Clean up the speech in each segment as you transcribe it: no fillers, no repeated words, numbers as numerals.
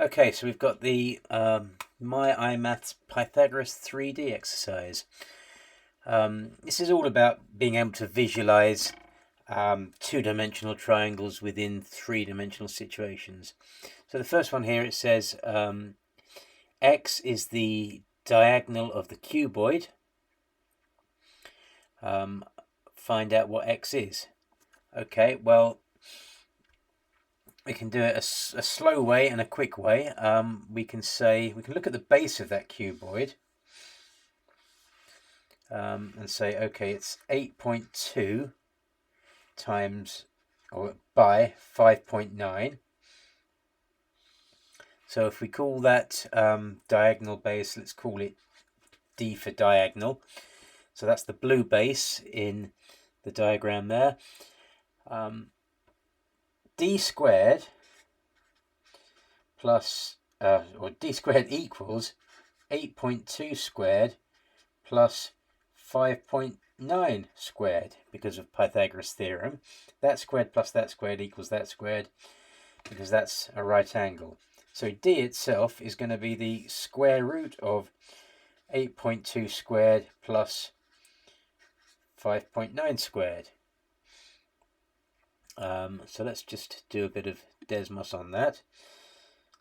Okay, so we've got the My iMaths Pythagoras 3D exercise. This is all about being able to visualize two-dimensional triangles within three-dimensional situations. So the first one here, it says x is the diagonal of the cuboid. Find out what x is. Okay, well, we can do it a slow way and a quick way. We can look at the base of that cuboid and say, okay, it's 8.2 times or by 5.9. So if we call that diagonal base, let's call it D for diagonal. So that's the blue base in the diagram there. D squared plus, or D squared equals 8.2 squared plus 5.9 squared because of Pythagoras' theorem. That squared plus that squared equals that squared because that's a right angle. So D itself is going to be the square root of 8.2 squared plus 5.9 squared. So let's just do a bit of Desmos on that.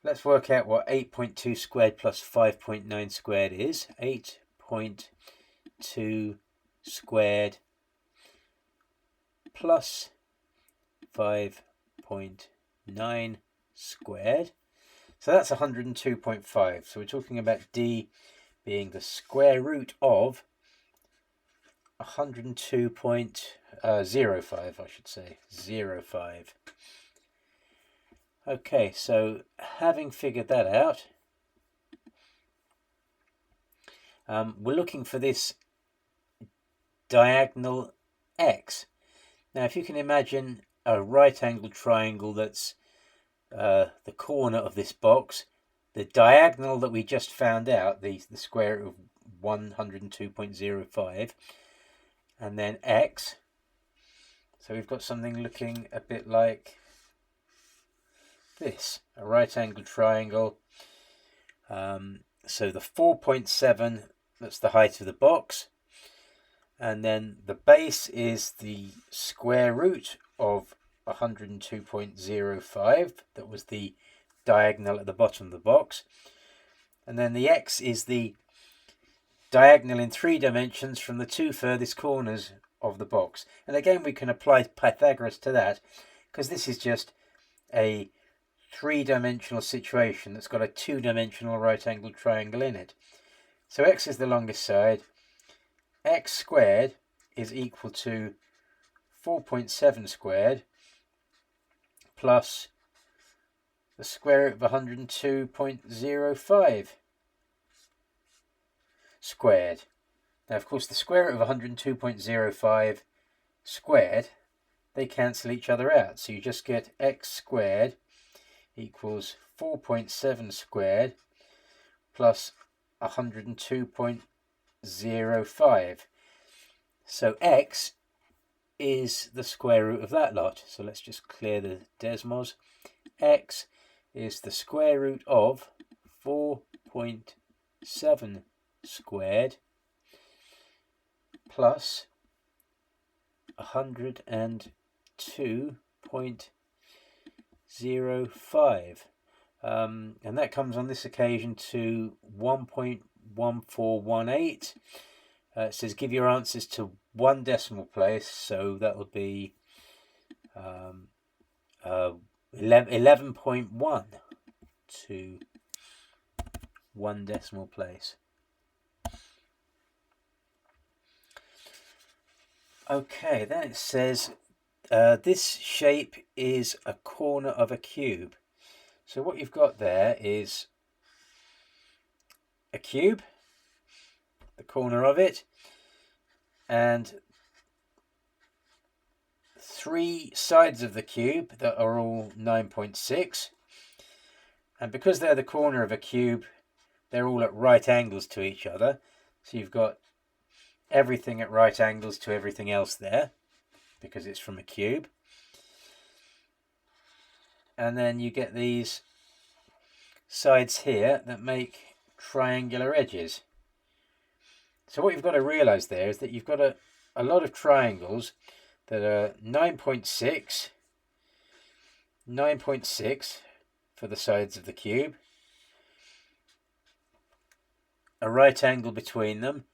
Let's work out what 8.2 squared plus 5.9 squared is. 8.2 squared plus 5.9 squared. So that's 102.5. So we're talking about D being the square root of 102.05, I should say, 0.5. Okay, so having figured that out, we're looking for this diagonal x. Now, if you can imagine a right-angled triangle that's the corner of this box, the diagonal that we just found out, the square root of 102.05, and then x. So we've got something looking a bit like this, a right-angled triangle. So the 4.7, that's the height of the box. And then the base is the square root of 102.05. That was the diagonal at the bottom of the box. And then the x is the diagonal in 3 dimensions from the two furthest corners of the box. And again, we can apply Pythagoras to that because this is just a 3-dimensional situation that's got a 2-dimensional right-angled triangle in it. So x is the longest side. X squared is equal to 4.7 squared plus the square root of 102.05 squared. Now, of course, the square root of 102.05 squared, they cancel each other out. So you just get x squared equals 4.7 squared plus 102.05. So x is the square root of that lot. So let's just clear the Desmos. X is the square root of 4.7 squared plus 102.05. And that comes on this occasion to 1.1418. It says give your answers to 1 decimal place, so that would be 11.1 to 1 decimal place. Okay, then it says this shape is a corner of a cube. So what you've got there is a cube, the corner of it, and 3 sides of the cube that are all 9.6. And because they're the corner of a cube, they're all at right angles to each other. So you've got everything at right angles to everything else there, because it's from a cube. And then you get these sides here that make triangular edges. So what you've got to realise there is that you've got a lot of triangles that are 9.6 for the sides of the cube, a right angle between them,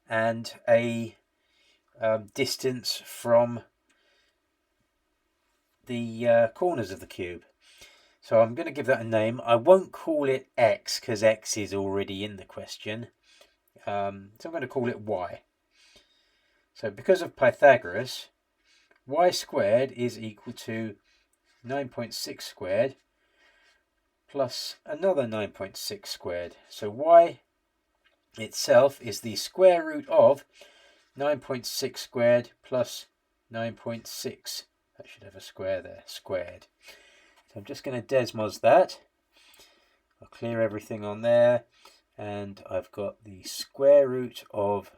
and a distance from the corners of the cube. So I'm going to give that a name. I won't call it x because x is already in the question. So I'm going to call it y. So because of Pythagoras, y squared is equal to 9.6 squared plus another 9.6 squared. So y itself is the square root of 9.6 squared plus 9.6. That should have a square there, squared. So I'm just going to Desmos that. I'll clear everything on there, and I've got the square root of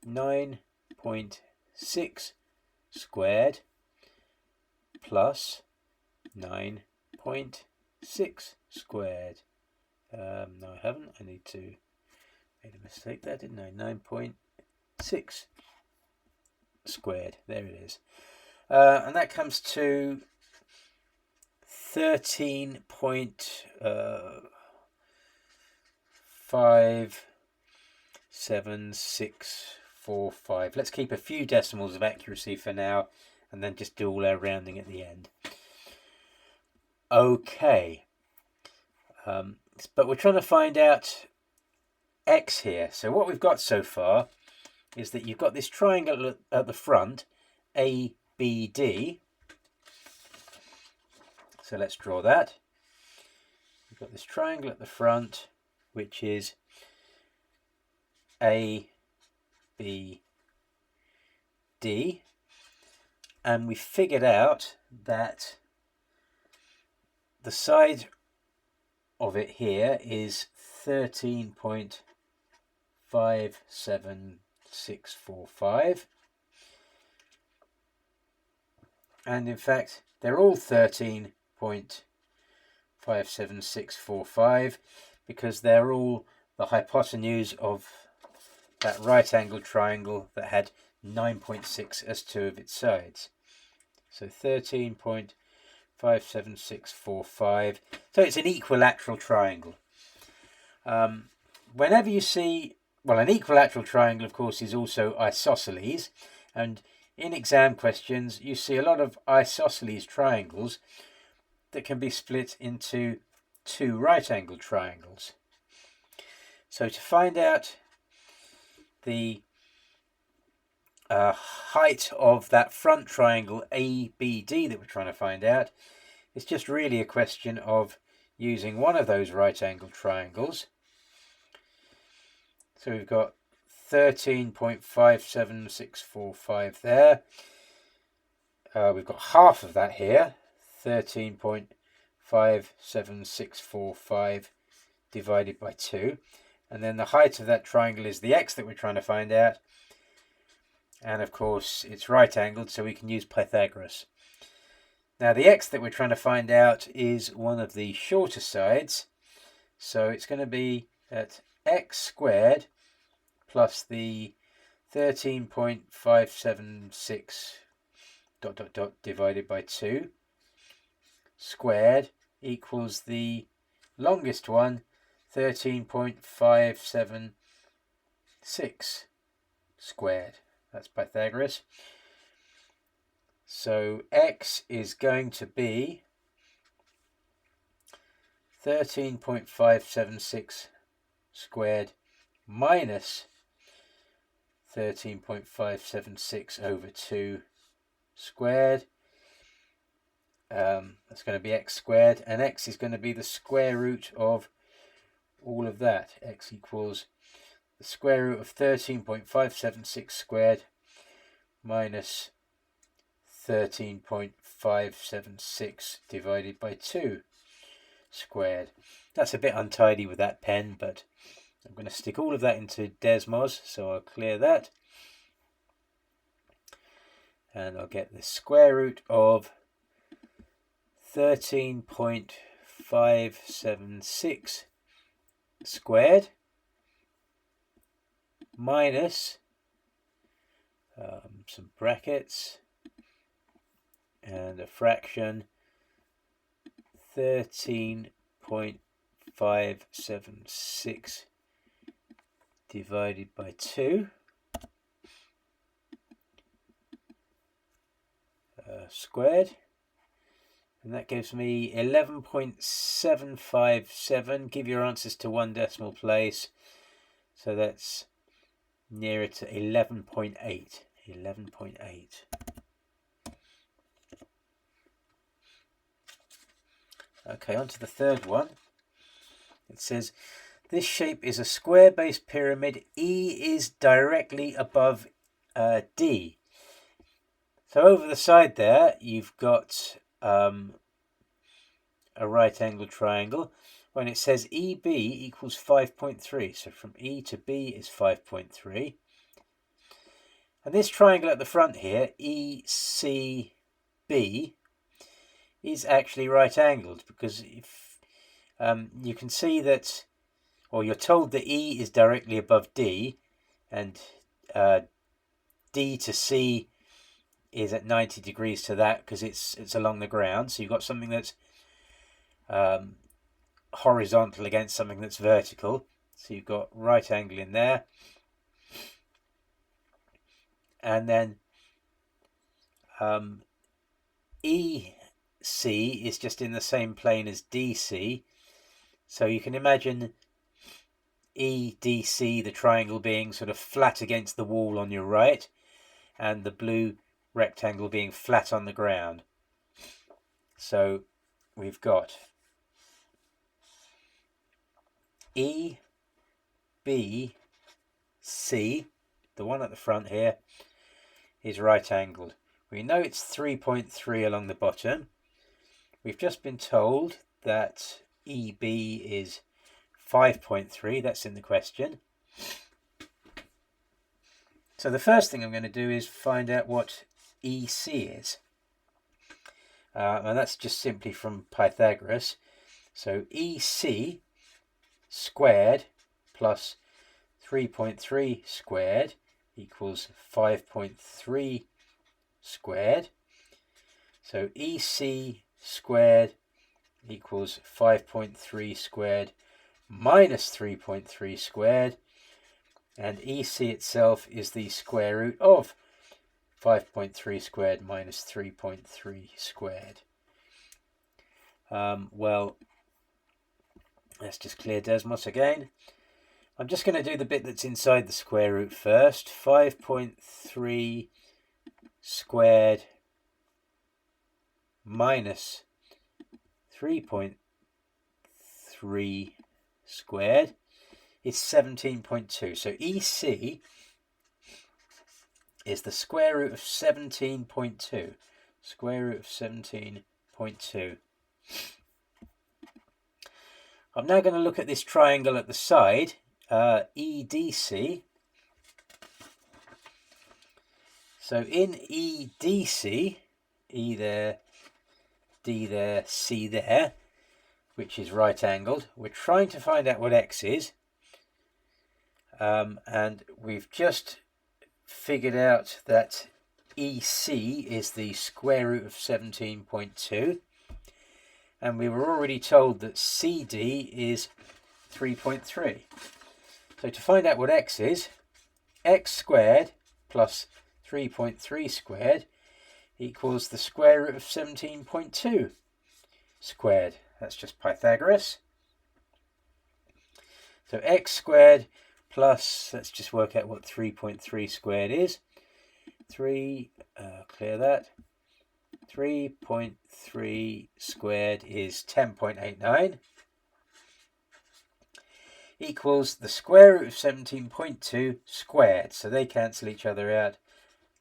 9.6 squared plus 9.6 squared. No, I haven't. I made a mistake there, didn't I? 9.6 squared. There it is. And that comes to 13.57645. Let's keep a few decimals of accuracy for now, and then just do all our rounding at the end. Okay. But we're trying to find out x here. So what we've got so far is that you've got this triangle at the front, ABD. So let's draw that. We've got this triangle at the front, which is ABD, and we figured out that the side of it here is 13.57645, and in fact they're all 13.57645 because they're all the hypotenuse of that right angled triangle that had 9.6 as two of its sides. So 13.57645. So it's an equilateral triangle. Whenever you see, well, an equilateral triangle, of course, is also isosceles, and in exam questions you see a lot of isosceles triangles that can be split into two right-angled triangles. So to find out the height of that front triangle ABD that we're trying to find out, it's just really a question of using one of those right-angled triangles. So we've got 13.57645 there. We've got half of that here, 13.57645 divided by 2. And then the height of that triangle is the x that we're trying to find out. And of course it's right angled, so we can use Pythagoras. Now the x that we're trying to find out is one of the shorter sides. So it's going to be at x squared plus the 13.576 ... divided by 2 squared equals the longest one, 13.576 squared. That's Pythagoras. So x is going to be 13.576 squared minus 13.576 over 2 squared. That's going to be x squared, and x is going to be the square root of all of that. X equals the square root of 13.576 squared minus 13.576 divided by 2 squared. That's a bit untidy with that pen, but I'm going to stick all of that into Desmos, so I'll clear that. And I'll get the square root of 13.576 squared minus some brackets and a fraction 13.576 divided by 2 squared, and that gives me 11.757. Give your answers to one decimal place, so that's nearer to 11.8. 11.8. Okay, on to the third one. It says, this shape is a square-based pyramid. E is directly above D. So over the side there, you've got a right-angled triangle. When it says EB equals 5.3, so from E to B is 5.3. And this triangle at the front here, ECB, is actually right-angled, because if you can see that, or you're told that E is directly above D, and D to C is at 90 degrees to that, because it's along the ground. So you've got something that's horizontal against something that's vertical. So you've got right angle in there. And then EC is just in the same plane as DC. So you can imagine EDC, the triangle, being sort of flat against the wall on your right, and the blue rectangle being flat on the ground. So we've got EBC, the one at the front here, is right angled. We know it's 3.3 along the bottom. We've just been told that EB is 5.3, that's in the question. So the first thing I'm going to do is find out what EC is. And that's just simply from Pythagoras. So EC squared plus 3.3 squared equals 5.3 squared. So EC squared equals 5.3 squared minus 3.3 squared. And EC itself is the square root of 5.3 squared minus 3.3 squared. Well, let's just clear Desmos again. I'm just going to do the bit that's inside the square root first. 5.3 squared minus 3.3 squared is 17.2. So EC is the square root of 17.2. Square root of 17.2. I'm now going to look at this triangle at the side, EDC. So in EDC, E there, D there, C there, which is right angled, we're trying to find out what X is. And we've just figured out that EC is the square root of 17.2. And we were already told that CD is 3.3. So to find out what X is, X squared plus 3.3 squared equals the square root of 17.2 squared. That's just Pythagoras. So X squared plus, let's just work out what 3.3 squared is. Clear that. 3.3 squared is 10.89 equals the square root of 17.2 squared. So they cancel each other out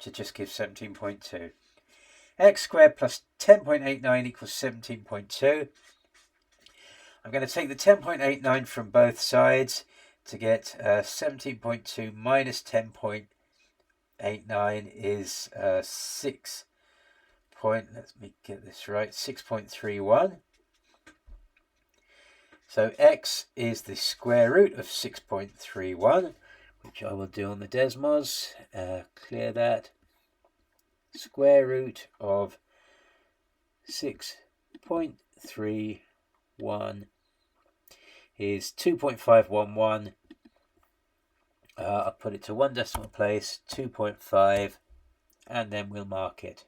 to just give 17.2. X squared plus 10.89 equals 17.2. I'm going to take the 10.89 from both sides to get 17.2 minus 10.89 is 6.31. So So x is the square root of 6.31, which I will do on the Desmos. Clear that. Square root of 6.31 is 2.511. I'll put it to one decimal place, 2.5, and then we'll mark it.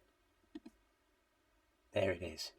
There it is.